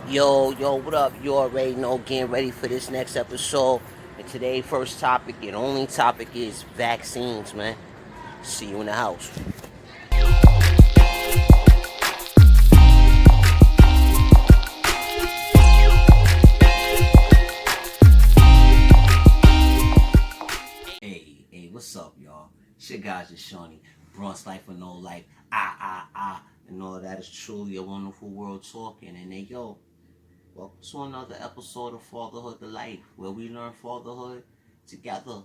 Yo, what up? You already know, getting ready for this next episode. And today's first topic and only topic is vaccines, man. See you in the house. Hey, what's up, y'all? It's your guys, it's Shawnee. Bronx Life with no life. And all that is truly a wonderful world talking. And then, yo, welcome to another episode of Fatherhood to Life, where we learn fatherhood together.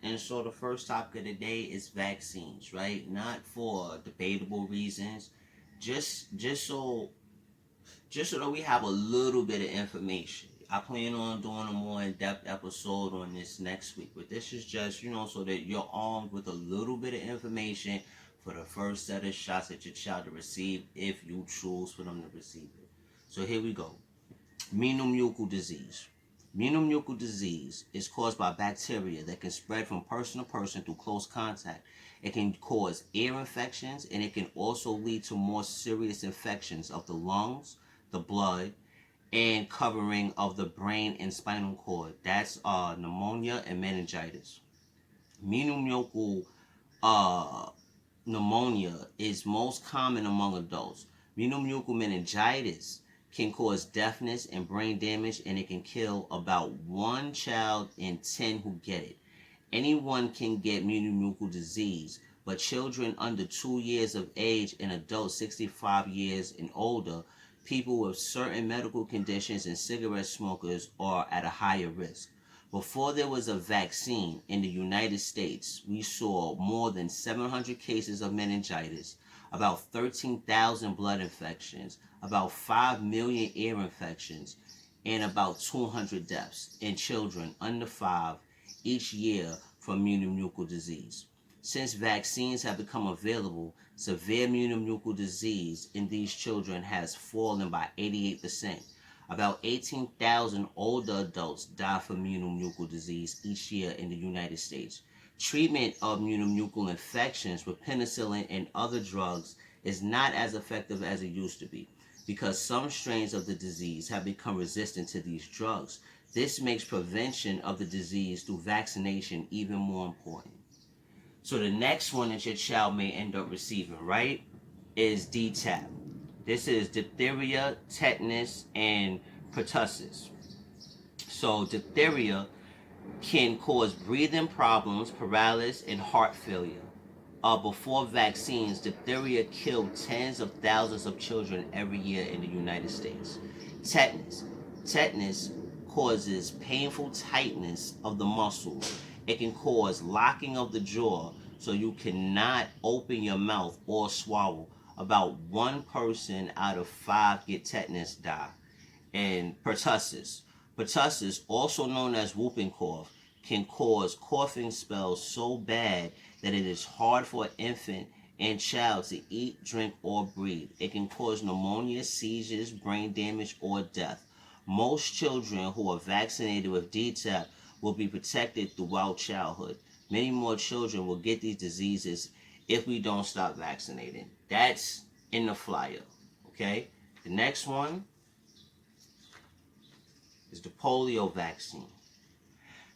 And so the first topic of the day is vaccines, right? Not for debatable reasons, just just so just so that we have a little bit of information. I plan on doing a more in-depth episode on this next week, but this is just, so that you're armed with a little bit of information for the first set of shots that your child to receive if you choose for them to receive it. So here we go. Ninomiya Disease. Ninomiya Disease is caused by bacteria that can spread from person to person through close contact. It can cause ear infections, and it can also lead to more serious infections of the lungs, the blood, and covering of the brain and spinal cord. That's pneumonia and meningitis. Ninomiya pneumonia is most common among adults. Ninomiya meningitis can cause deafness and brain damage, and it can kill about 1 child in 10 who get it. Anyone can get Ninomiya disease, but children under 2 years of age and adults 65 years and older, people with certain medical conditions, and cigarette smokers are at a higher risk. Before there was a vaccine in the United States, we saw more than 700 cases of meningitis, about 13,000 blood infections, about 5 million ear infections, and about 200 deaths in children under 5 each year from pneumococcal disease. Since vaccines have become available, severe pneumococcal disease in these children has fallen by 88%. About 18,000 older adults die from pneumococcal disease each year in the United States. Treatment of pneumococcal infections with penicillin and other drugs is not as effective as it used to be because some strains of the disease have become resistant to these drugs. This makes prevention of the disease through vaccination even more important. So the next one that your child may end up receiving, right, is DTaP. This is diphtheria, tetanus, and pertussis. So diphtheria can cause breathing problems, paralysis, and heart failure. Before vaccines, diphtheria killed tens of thousands of children every year in the United States. Tetanus. Tetanus causes painful tightness of the muscles. It can cause locking of the jaw so you cannot open your mouth or swallow. About 1 person out of 5 get tetanus die. And pertussis. Pertussis, also known as whooping cough, can cause coughing spells so bad that it is hard for an infant and child to eat, drink, or breathe. It can cause pneumonia, seizures, brain damage, or death. Most children who are vaccinated with DTaP will be protected throughout childhood. Many more children will get these diseases if we don't stop vaccinating. That's in the flyer. Okay? The next one is the polio vaccine.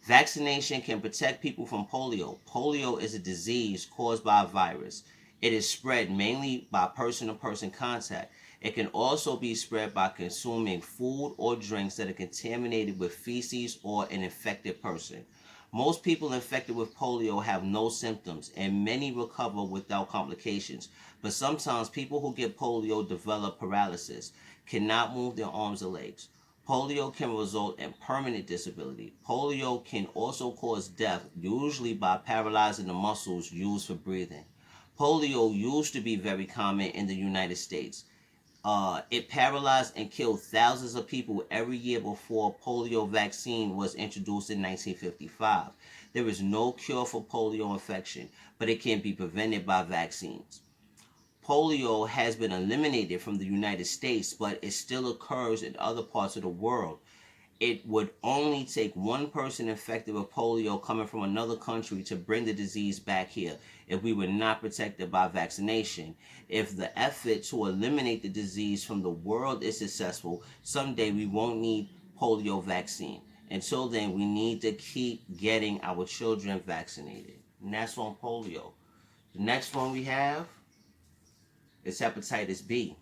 Vaccination can protect people from polio. Polio is a disease caused by a virus. It is spread mainly by person-to-person contact. It can also be spread by consuming food or drinks that are contaminated with feces or an infected person. Most people infected with polio have no symptoms, and many recover without complications. But sometimes people who get polio develop paralysis, cannot move their arms or legs. Polio can result in permanent disability. Polio can also cause death, usually by paralyzing the muscles used for breathing. Polio used to be very common in the United States. It paralyzed and killed thousands of people every year before polio vaccine was introduced in 1955. There is no cure for polio infection, but it can be prevented by vaccines. Polio has been eliminated from the United States, but it still occurs in other parts of the world. it would only take one person infected with polio coming from another country to bring the disease back here if we were not protected by vaccination. If the effort to eliminate the disease from the world is successful, someday we won't need polio vaccine. Until then, we need to keep getting our children vaccinated. And that's on polio. The next one we have is hepatitis B.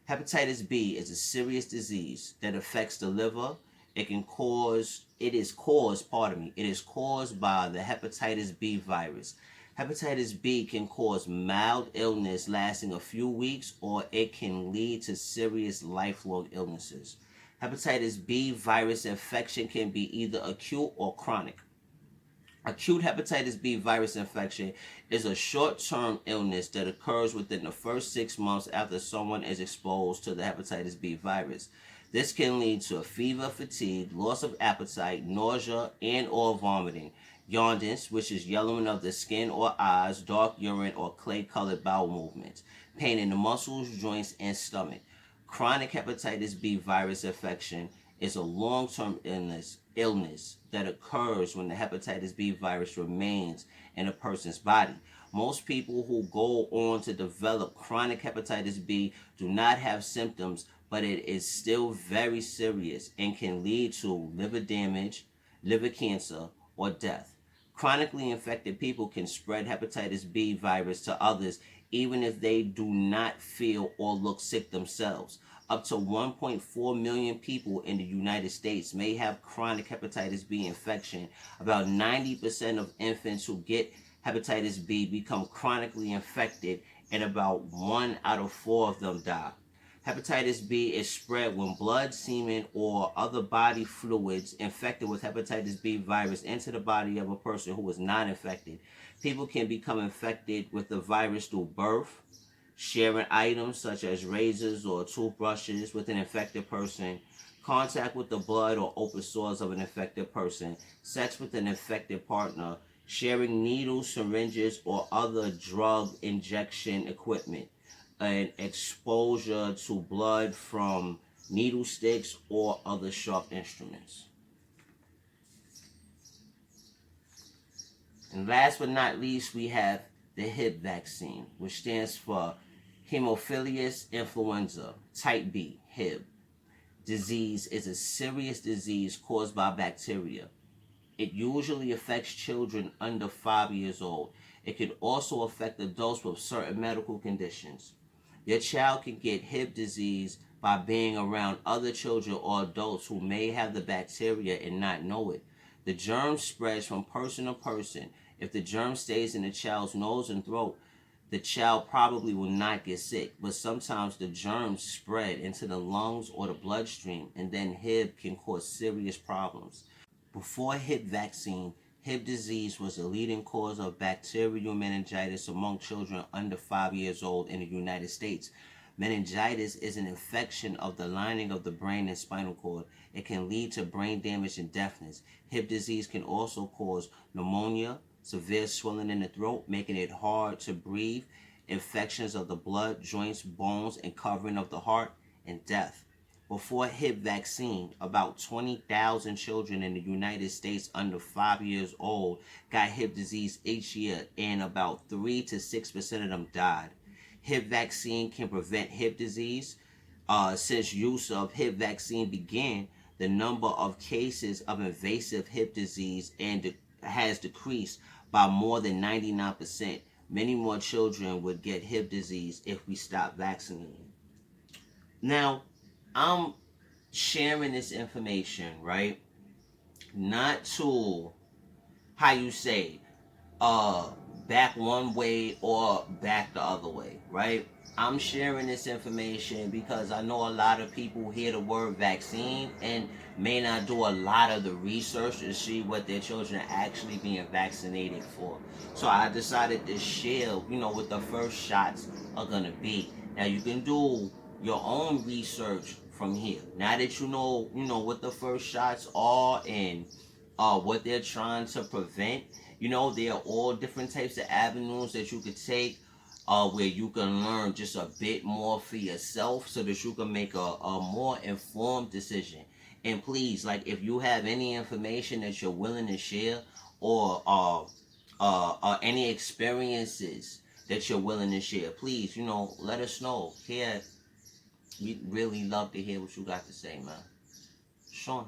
Hepatitis B is a serious disease that affects the liver. It is caused by the hepatitis B virus. Hepatitis B can cause mild illness lasting a few weeks, or it can lead to serious lifelong illnesses. Hepatitis B virus infection can be either acute or chronic. Acute hepatitis B virus infection is a short-term illness that occurs within the first 6 months after someone is exposed to the hepatitis B virus. This can lead to fever, fatigue, loss of appetite, nausea, and or vomiting, jaundice, which is yellowing of the skin or eyes, dark urine or clay-colored bowel movements, pain in the muscles, joints, and stomach. Chronic hepatitis B virus infection is a long-term illness that occurs when the hepatitis B virus remains in a person's body. Most people who go on to develop chronic hepatitis B do not have symptoms, but it is still very serious and can lead to liver damage, liver cancer, or death. Chronically infected people can spread hepatitis B virus to others even if they do not feel or look sick themselves. Up to 1.4 million people in the United States may have chronic hepatitis B infection. About 90% of infants who get hepatitis B become chronically infected, and about 1 out of 4 of them die. Hepatitis B is spread when blood, semen, or other body fluids infected with hepatitis B virus enter the body of a person who is not infected. People can become infected with the virus through birth, sharing items such as razors or toothbrushes with an infected person, contact with the blood or open sores of an infected person, sex with an infected partner, sharing needles, syringes, or other drug injection equipment, and exposure to blood from needle sticks or other sharp instruments. And last but not least, we have the Hib vaccine, which stands for Haemophilus influenza type B, Hib. Disease is a serious disease caused by bacteria. It usually affects children under 5 years old. It can also affect adults with certain medical conditions. Your child can get Hib disease by being around other children or adults who may have the bacteria and not know it. The germ spreads from person to person. If the germ stays in the child's nose and throat, the child probably will not get sick, but sometimes the germs spread into the lungs or the bloodstream, and then Hib can cause serious problems. Before Hib vaccine, Hib disease was the leading cause of bacterial meningitis among children under 5 years old in the United States. Meningitis is an infection of the lining of the brain and spinal cord. It can lead to brain damage and deafness. Hib disease can also cause pneumonia, severe swelling in the throat, making it hard to breathe, infections of the blood, joints, bones, and covering of the heart, and death. Before Hib vaccine, about 20,000 children in the United States under 5 years old got Hib disease each year, and about 3 to 6% of them died. Hib vaccine can prevent Hib disease. Since use of Hib vaccine began, the number of cases of invasive Hib disease has decreased by more than 99%. Many more children would get Hib disease if we stop vaccinating. Now, I'm sharing this information, right? Not to, how you say, back one way or back the other way, right? I'm sharing this information because I know a lot of people hear the word vaccine and may not do a lot of the research to see what their children are actually being vaccinated for. So I decided to share, what the first shots are going to be. Now you can do your own research from here. Now that you know what the first shots are and what they're trying to prevent, there are all different types of avenues that you could take where you can learn just a bit more for yourself so that you can make a more informed decision. And please, like, if you have any information that you're willing to share, or any experiences that you're willing to share, please, let us know. Here, we really love to hear what you got to say, man. Sean.